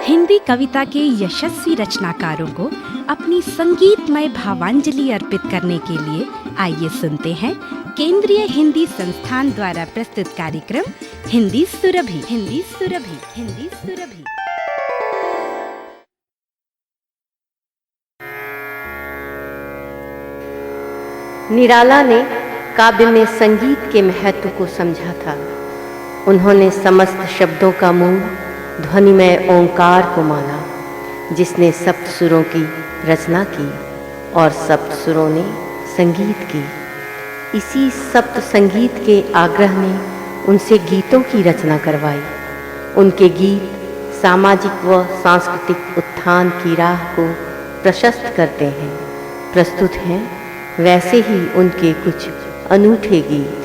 हिंदी कविता के यशस्वी रचनाकारों को अपनी संगीतमय भावांजलि अर्पित करने के लिए आइए सुनते हैं केंद्रीय हिंदी संस्थान द्वारा प्रस्तुत कार्यक्रम हिंदी सुरभि। हिंदी सुरभि। हिंदी सुरभि। निराला ने काव्य में संगीत के महत्व को समझा था। उन्होंने समस्त शब्दों का मूल ध्वनिमय ओंकार को माना, जिसने सप्त सुरों की रचना की और सप्त सुरों ने संगीत की। इसी सप्त संगीत के आग्रह ने उनसे गीतों की रचना करवाई। उनके गीत सामाजिक व सांस्कृतिक उत्थान की राह को प्रशस्त करते हैं। प्रस्तुत हैं वैसे ही उनके कुछ अनूठे गीत।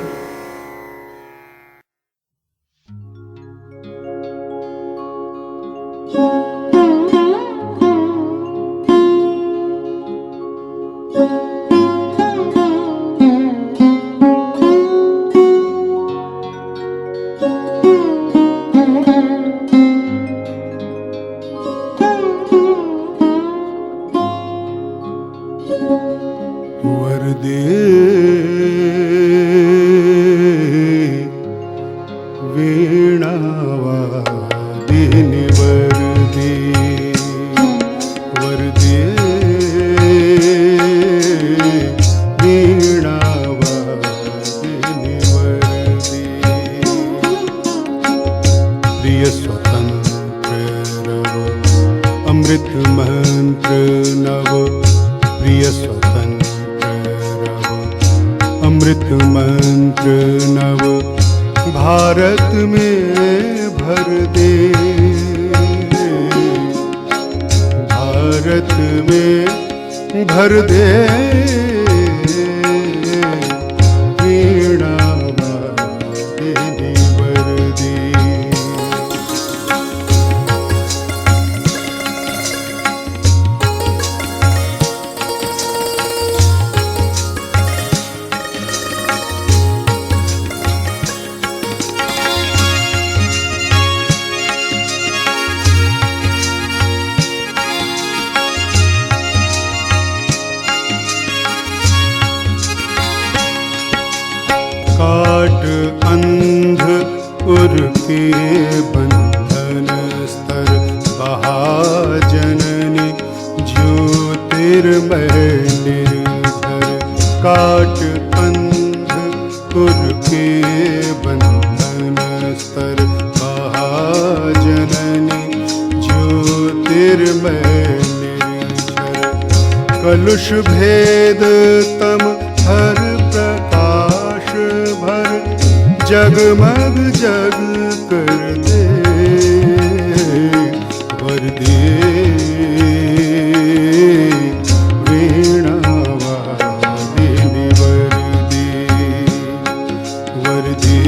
अमृत मंत्र नव भारत में भर दे, भारत में भर दे। वीणा वादिनी वरदी। काट अंध उर के बंधन स्तर महाजननी ज्योतिर्मय निर्भर। काट अंध उर के बंधन स्तर महाजननी ज्योतिर्मय निर्भर। कलुष भेद तम हर प्रकाश भर, जगमग जग कर दे। वर दे वीणा वादिनी वरदी। वर दे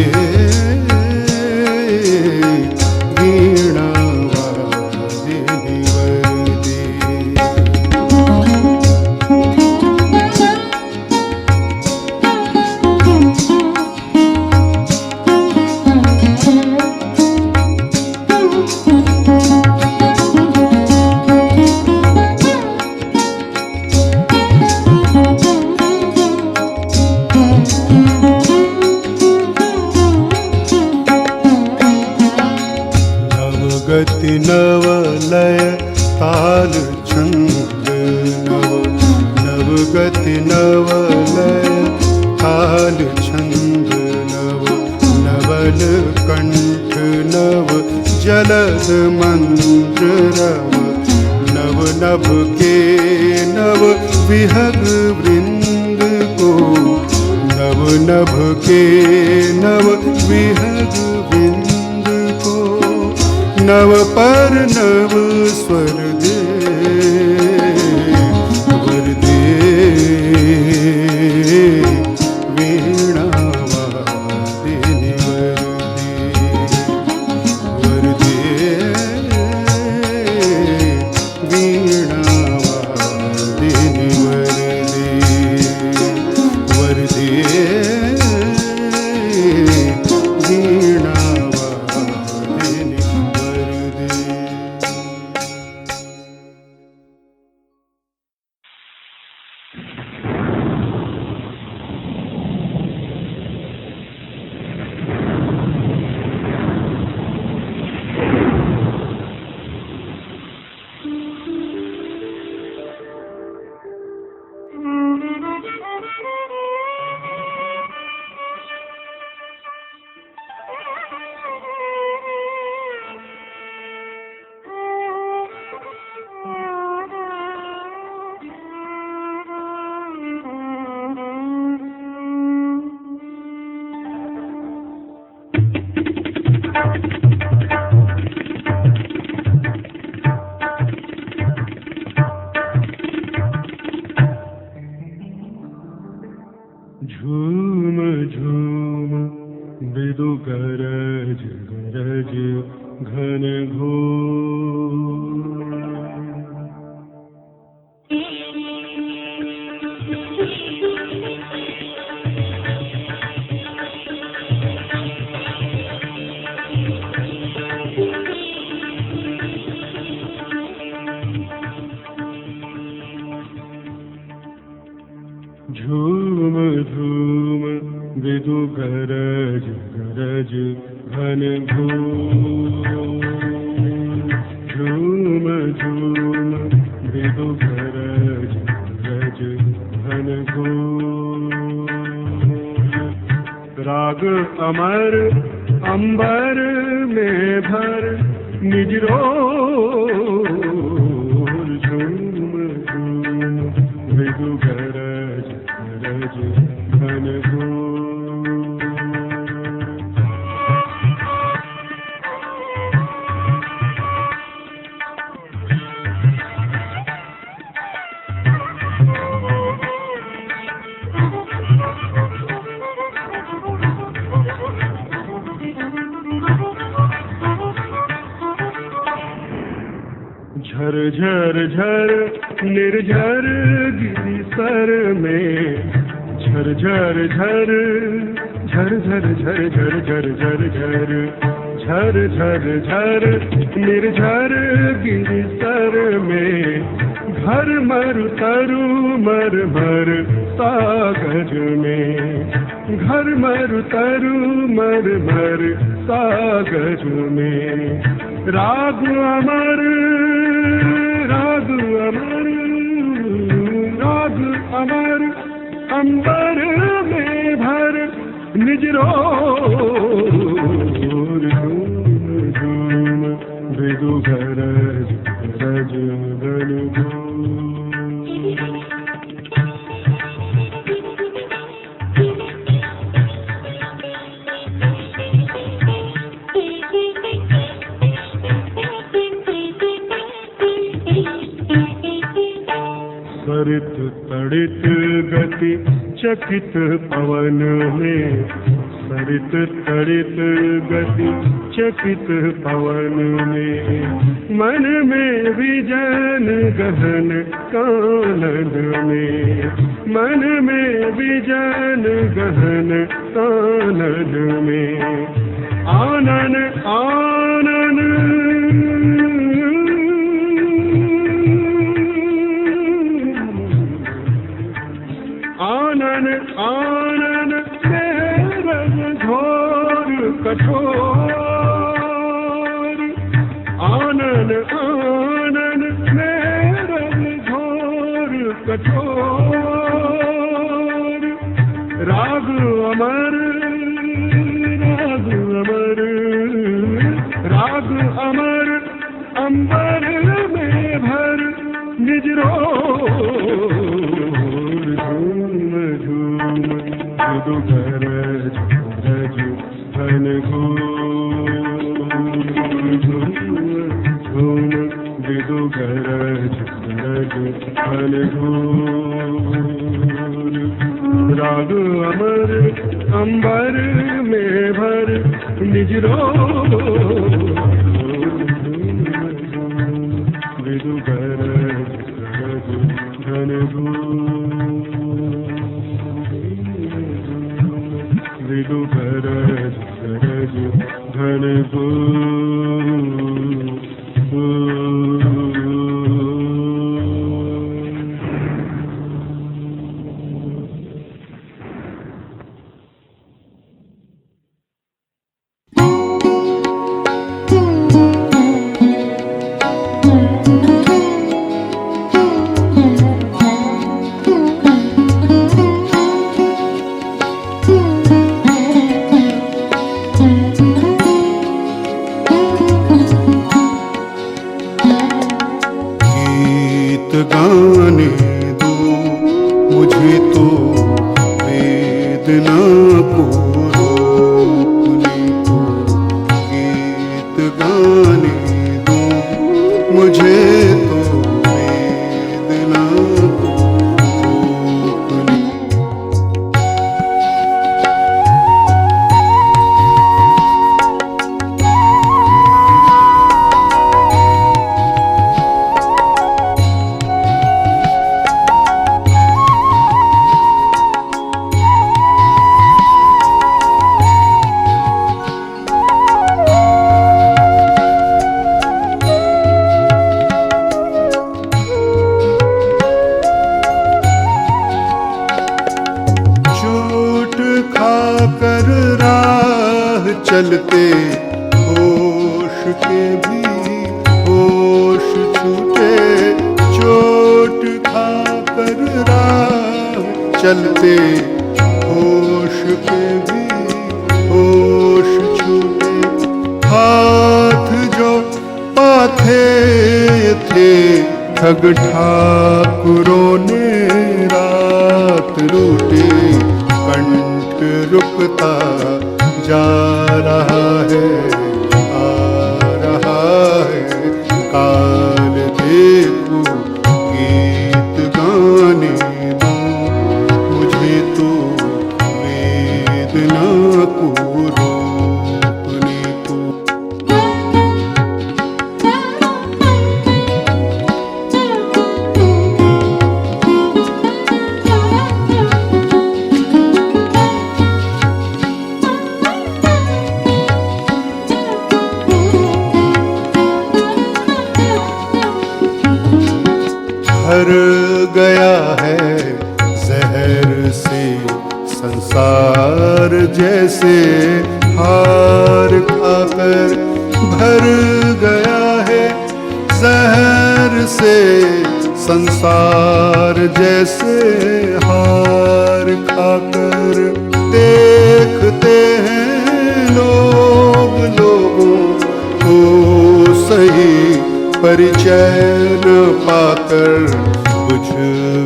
वीणा वादिनी वरदी। गति नव लय ताल छंद नव। नव गति नव लय ताल छंद नव। नवल कंठ नव जलद मंत्र रव। नव नभ के नव विहग वृंद को। नव नभ के नव विहग वृंद को। नव पर नव स्वर दे। वर दे वीणा वादिनी वरदी। वर दे वीणा वादिनी वरदी। वर दे वीणा वादिनी वरदी। झूम झूम बिदु गरज गरज घन घोर। झूम झूम बिदु गरज गरज घन घोर। झूम झूम बिदु गरज गरज घन घोर। राग अमर अंबर में भर निज रोर। झूम झूम बिदु गरज गरज घन घोर। झर झर झर निर्झर गिरी सर में। झर झर झर झर झर झर झर झर झर झर झर झर झर निर्झर गिरी सर में। घर मर तरु मर मर सागर में। घर मर तरु मर मर सागर में। राग अमर राग अमर राग अमर अंबर में भर निज रोर। झूम झूम बिदु गरज गरज घन घोर। सरित तड़ित गति चकित पवन में। सरित तड़ित गति चकित पवन में। मन में विजन गहन कानन में। मन में विजन गहन कानन में। आनन आनन आनन आनन रज घोर कठोर। आनन आनन रज घोर कठोर। राग अमर राग अमर राग अमर अंबर में भर निज रोर। झूम झूम बिदु गरज गरज घन घोर। झूम झूम बिदु गरज गरज घन घोर। राग अमर अंबर में भर निज रोर। बिदु गरज गरज घन घोर। बिदु गरज गरज घन गाने दो मुझे तो वेदना को रोकने को। गीत गाने दो मुझे तो वेदना को रोकने। चलते होश के भी होश छूटे, चोट खाकर राह चलते होश के भी होश छूटे। हाथ जो पाथे थे ठग ठाकुरों ने रात रूटे, कंठ रुकता जा रहा है, आ रहा है काल। देखो गीत गाने दो मुझे तो, वेदना को रोकने को। भर गया है जहर से संसार, जैसे हार खाकर भर गया है जहर से संसार, जैसे हार खाकर। देखते हैं लोग लोगों को सही परिचय न पाकर, बुझ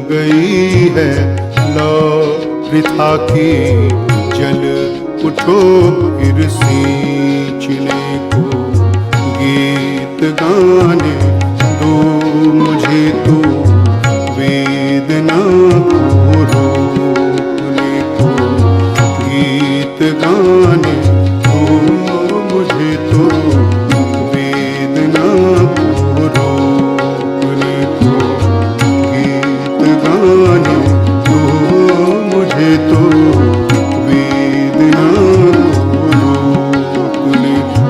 गई है लौ वृथा की, जल उठो फिर सींचने को। गीत गाने दो मुझे तो, वेदना को रोकने को। गीत गाने दो मुझे तो, वेदना को रोकने को। गीत गाने दो मुझे तो, वेदना को रोकने को।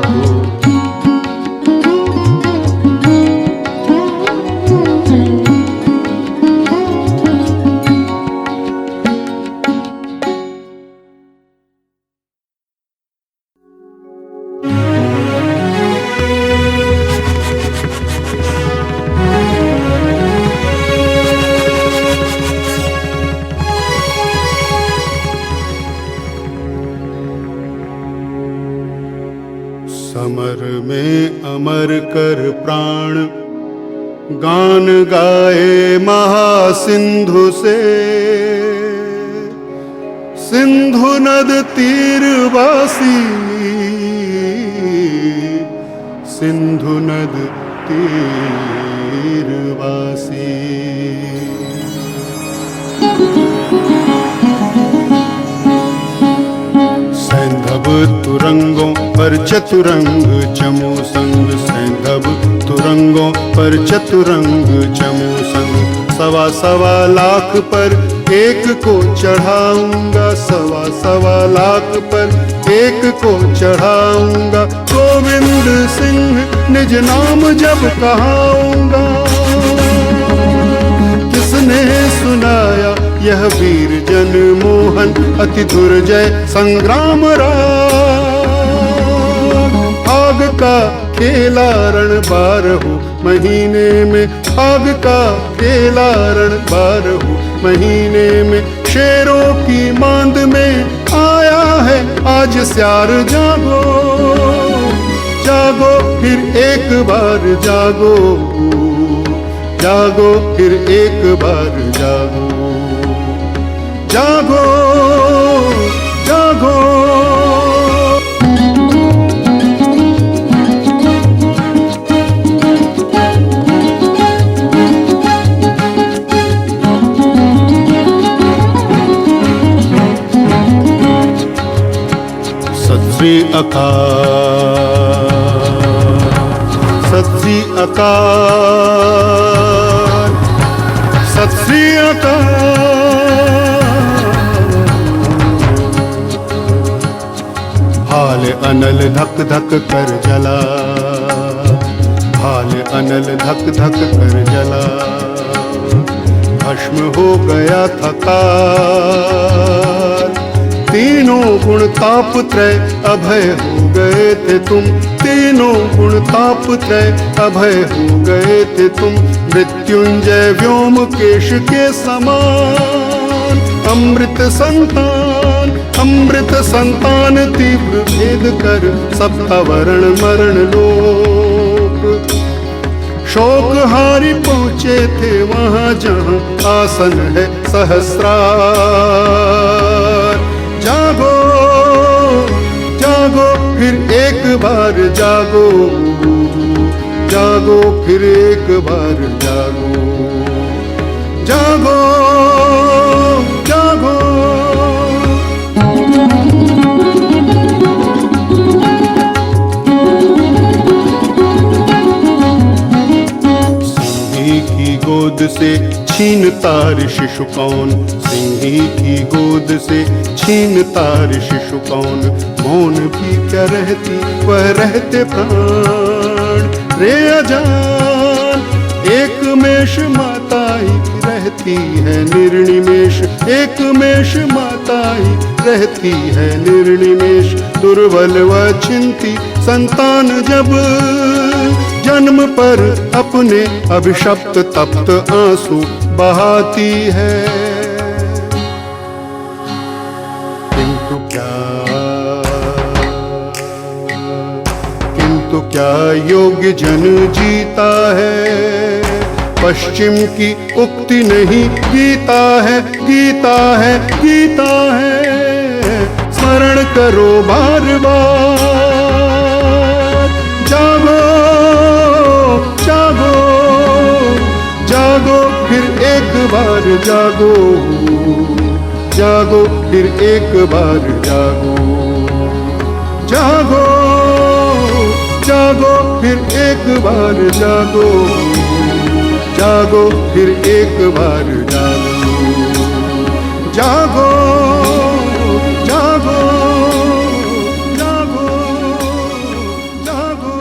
समर में अमर कर प्राण गान गाए महासिंधु से, सिंधु नद तीरवासी, सिंधु नद तीरवासी। सैंधव तुरंगों पर चतुरंग चमू संग, सैंधव तुरंगों पर चतुरंग चमू संग। सवा सवा लाख पर एक को चढ़ाऊंगा, सवा सवा लाख पर एक को चढ़ाऊंगा। गोविंद सिंह निज नाम जब कहाऊंगा, किसने सुनाया यह वीर जन मोहन अति दुर्जय संग्राम राग। आग का खेला रण 12 महीने में, आग का खेला रण 12 महीने में। शेरों की मांद में आया है आज स्यार, जागो जागो फिर एक बार जागो, जागो फिर एक बार जागो, जागो जागो। सत श्री अकाल, सत श्री अकाल, सत श्री अकाल। हाल अनल धक धक कर जला, हाल अनल धक धक कर जला। भस्म हो गया था काल, तीनों गुण ताप त्रय अभय हो गए थे तुम, तीनों गुण ताप त्रय अभय हो गए थे तुम। मृत्युंजय व्योमकेश के समान अमृत संतान, अमृत संतान तीव्र भेद कर सबका वरण मरण लोक। शोक हारी पहुँचे थे वहाँ जहाँ आसन है सहस्रार। जागो जागो फिर एक बार जागो, जागो फिर एक बार जागो, जागो जागो। सिंही की गोद से छीनता रे शिशु कौन, सिंही की गोद से छीनता रे शिशु कौन। मौन भी क्या रहती वह रहते प्राण रे अजान। एक मेष माता ही रहती है निर्निमेष, एक मेष माता ही रहती है निर्निमेष। दुर्बल व चिंती संतान जब जन्म पर अपने अभिशप्त तप्त आंसू बहाती है। किंतु क्या योग्य जन जीता है, पश्चिम की उक्ति नहीं गीता है, गीता है, गीता है। स्मरण करो बार बार, जागो जागो जागो फिर एक बार जागो, जागो फिर एक बार जागो, जागो जागो फिर एक बार जागो, जागो फिर एक बार जागो, जागो जागो जागो जागो।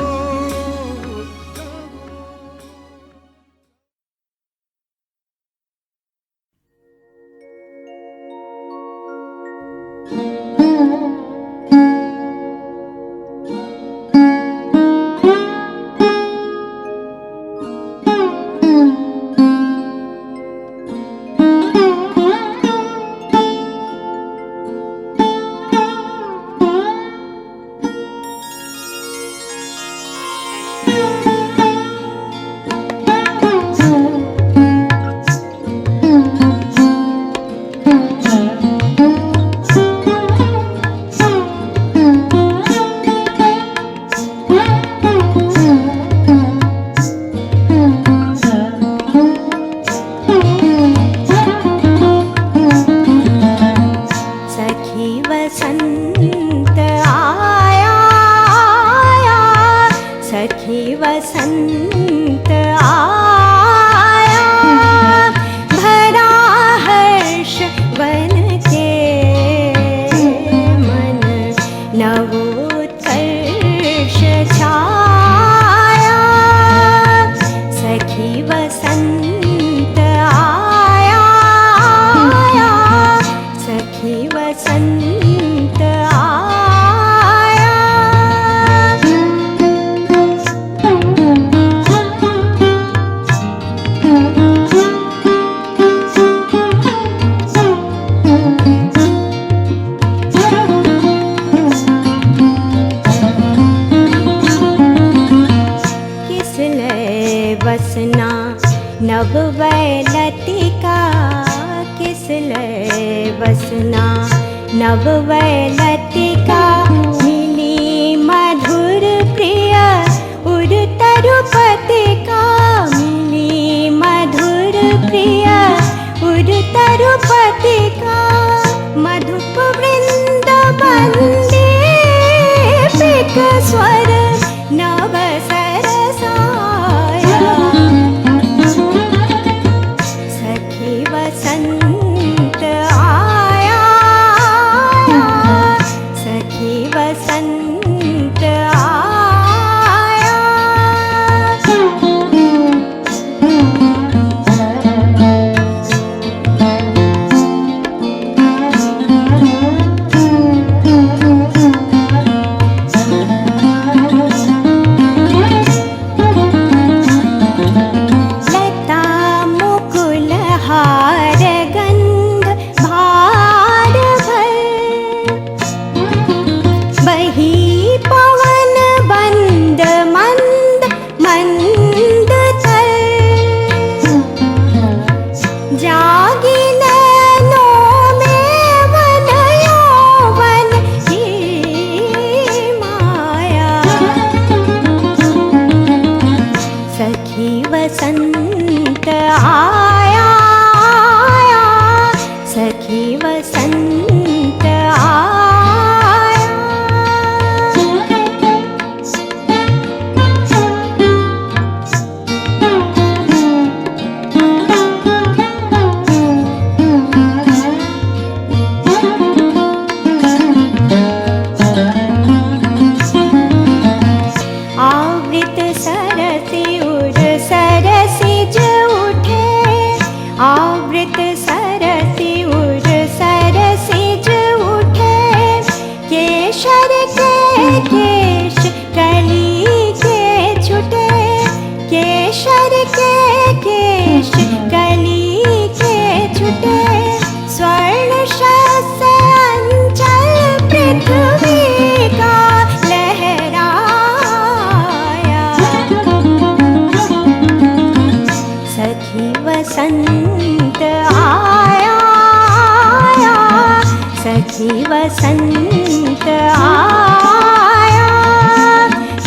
सखी वसंत आया,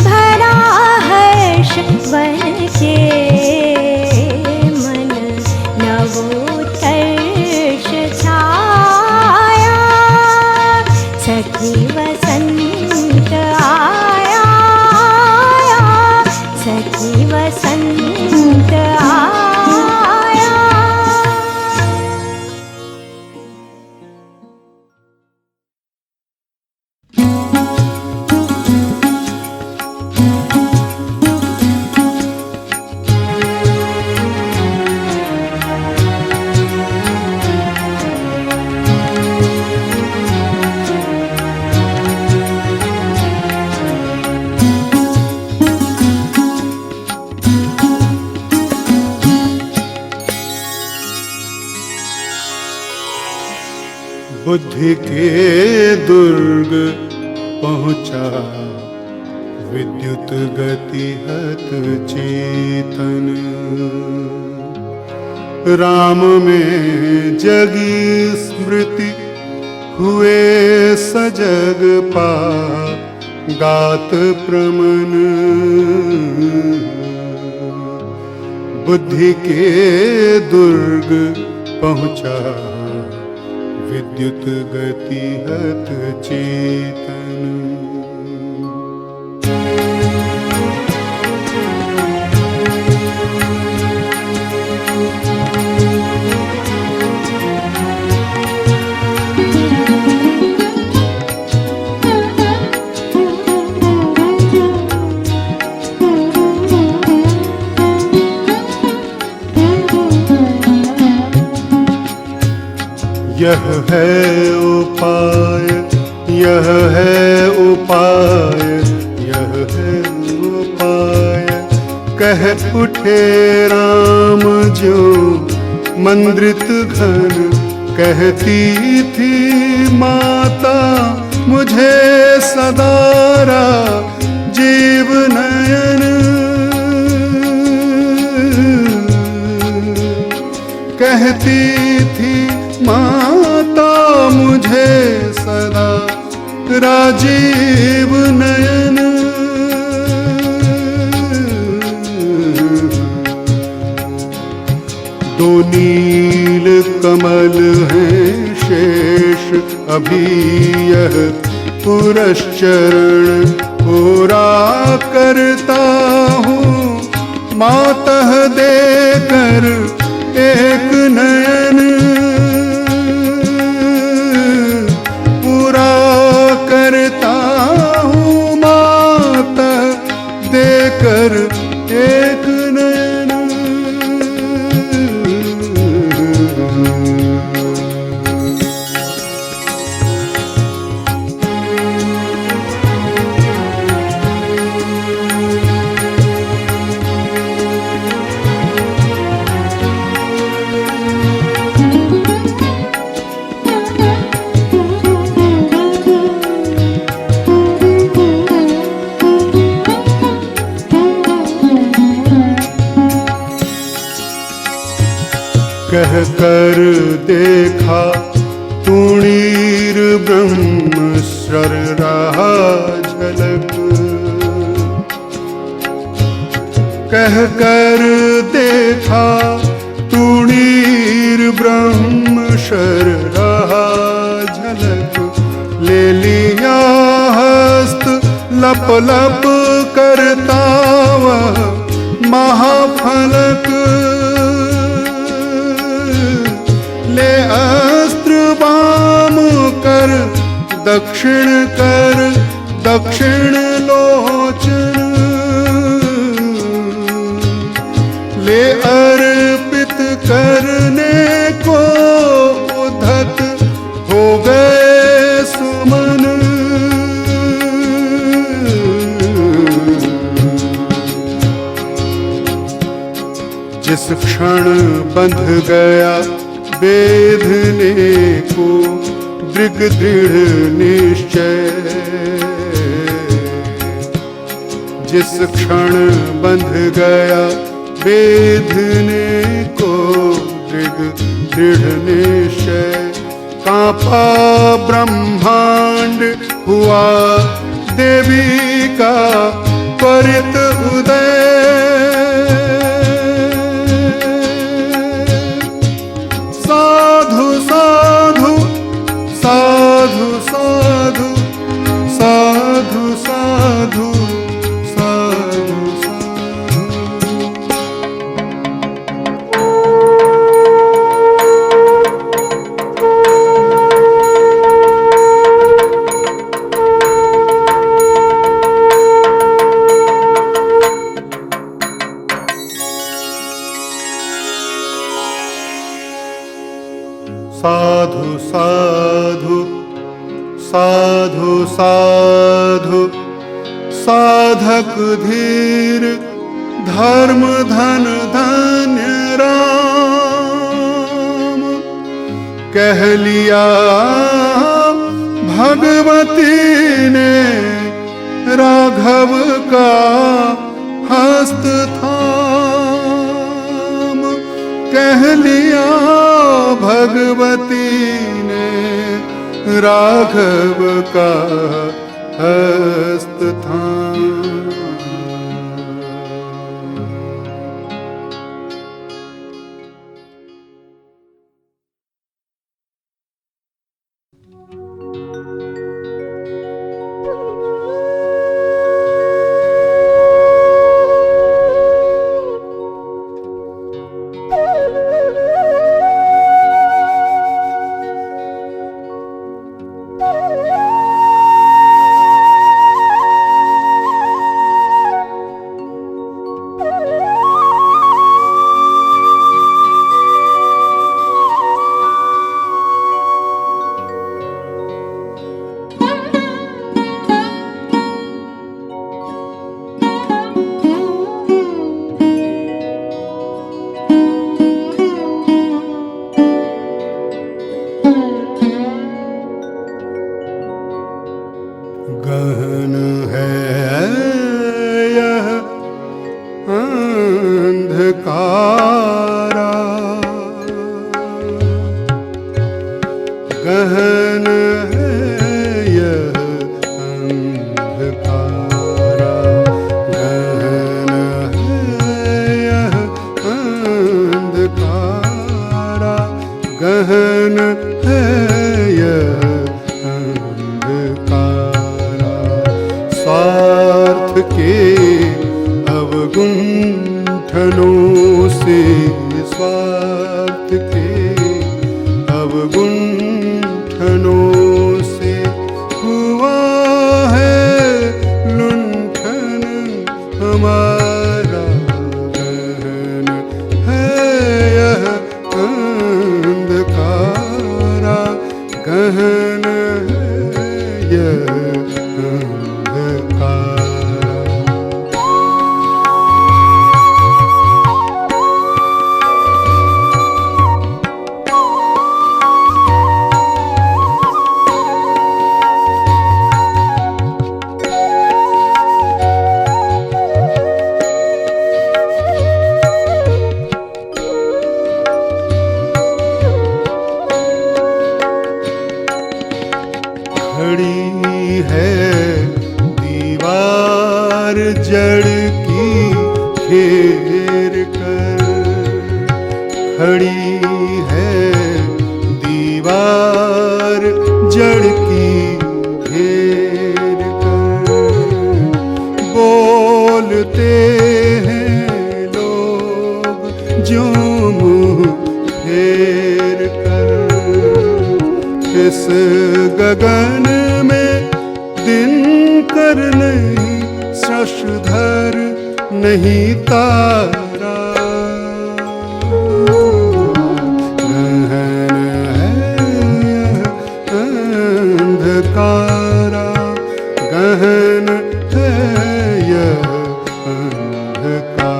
भरा हर्ष वर के मन नवोत्कर्ष छाया। सखी वसंत आया, सखी वसंत आया। बुद्धि के दुर्ग पहुँचा विद्युत गति हत चेतन। राम में जगी स्मृति हुए सजग पा गात प्रमन। बुद्धि के दुर्ग पहुँचा विद्युत गति हत चेतन। यह है उपाय, यह है उपाय, यह है उपाय, कह उठे राम जो मंद्रित घन। कहती थी माता मुझे सदारा जीव नयन। कहती थी माता मुझे सदा राजीव नयन। दो नील कमल हैं शेष अभी यह पुरश्चरण पूरा करता हूँ। मातः देकर एक नयन पूरा करता हूँ। माता देकर एक नयन। कह कर देखा तूणीर ब्रह्म सर रहा झलक। कह कर देखा तूणीर ब्रह्म सर रहा झलक। ले लिया हस्त लप लप करता वह महाफलक। ले अस्त्र वाम कर दक्षिण लोचन। ले अर्पित करने को उद्धत हो गए सुमन। जिस क्षण बंध गया वेधने को दृग दृढ़ निश्चय। जिस क्षण बंध गया वेधने को दृग दृढ़ निश्चय। कांपा ब्रह्मांड, हुआ देवी का त्वरित उदय। साधु साधु साधु साधु साधु साधु साधु साधु साधु साधु साधु साधक धीर, धर्म धन धन्य राम। कह लिया भगवती ने राघव का हस्त थाम। कह लिया भगवती ने राघव का हस्त थाम। गहन है यह अंधकारा, गहन है यह अंधकारा, गहन है यह अंधकारा, गहन है यह स्वार्थ के अवगुंठनों से, स्वार्थ के अवगुंठनों से हुआ है लुंठन हमारा। गहन है यह अंधकारा, गहन है यह खड़ी है दीवार जड़ की घेर कर, खड़ी है दीवार जड़ की घेर कर। बोलते हैं लोग जो मुँह फेर कर, इस गगन में दिन कर नहीं, शशधर नहीं तारा। गहन है अंधकारा, गहन है यह अंधकारा।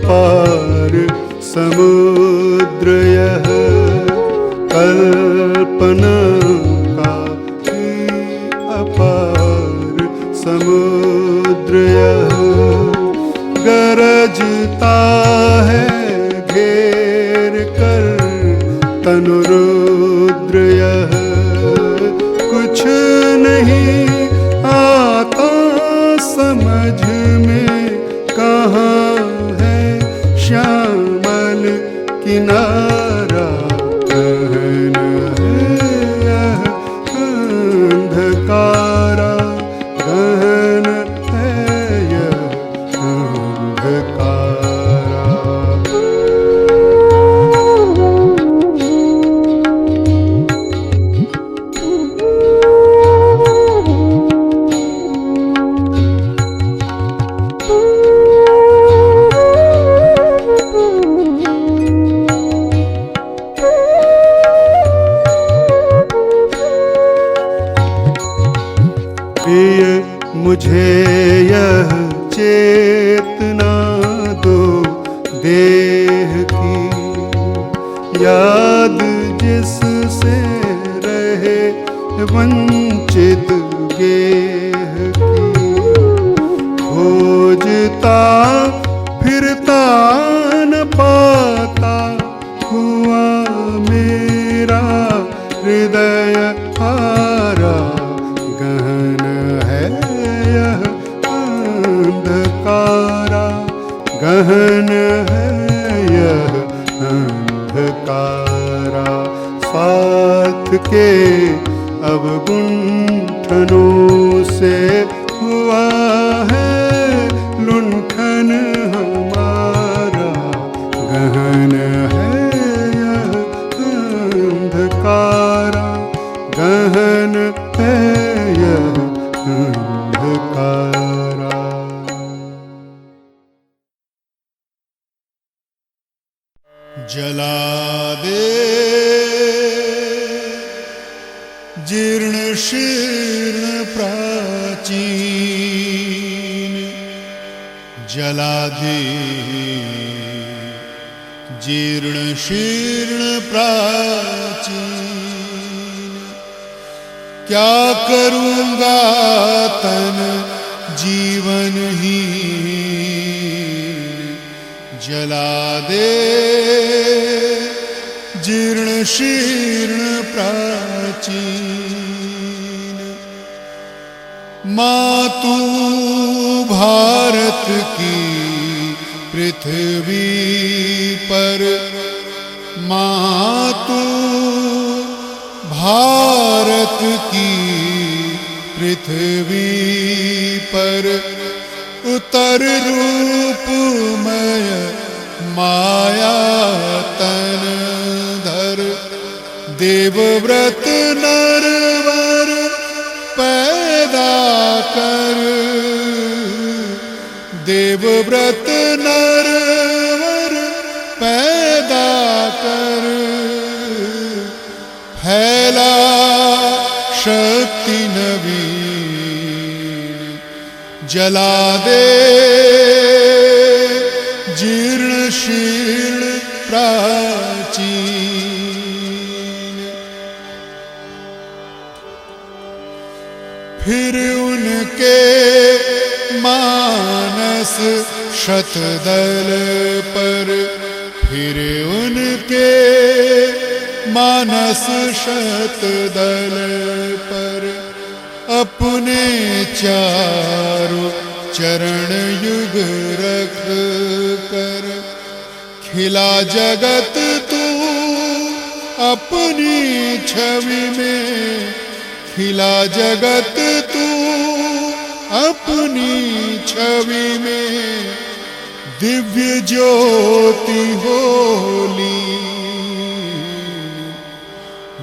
अपार समुद्र यह, कल्पना का ही अपार समुद्र यह। गरजता है घेर कर तनु रुद्र यह, कुछ नहीं आता समझ में, कहाँ है श्यामल किनारा, गहन है यह अंधकारा, गहन है यह अंधकारा। प्रिय मुझे यह चेतना दो देह की, याद जिससे रहे वंचित गेह की। खोजता फिरता न पाता हुआ मेरा हृदय हारा, गहन है यह अंधकारा, गहन है यह अंधकारा। स्वार्थ के अवगुंठनों से हुआ है लुंठन हमारा, गहन है यह अंधकारा, गहन है यह अंधकारा। जला दे जीर्ण शीर्ण प्राचीन, जला दे जीर्ण शीर्ण प्राचीन। क्या करूँगा तन जीवन ही, जला दे जीर्ण शीर्ण प्राचीन। माँ तू भारत की पृथ्वी पर, माँ तू भारत की पृथ्वी पर, उतर रूपमय माया तन धर। देवव्रत नरवर पैदा कर, देवव्रत नरवर पैदा कर। फैला शक्ति नवीन, जला दे जीर्ण शीर्ण प्राचीन। फिर उनके मानस शतदल पर, फिर उनके मानस शतदल पर, अपने चारों चरण युग रख कर। खिला जगत तू अपनी छवि में, खिला जगत तू अपनी छवि में। दिव्य ज्योति होली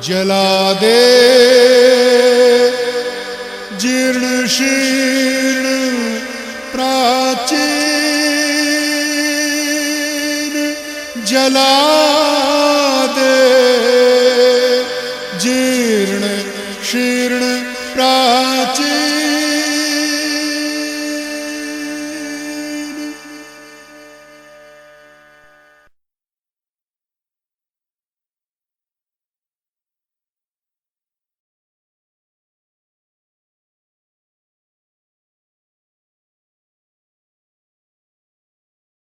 जला दे जीर्ण शीर्ण प्राचीन, जला दे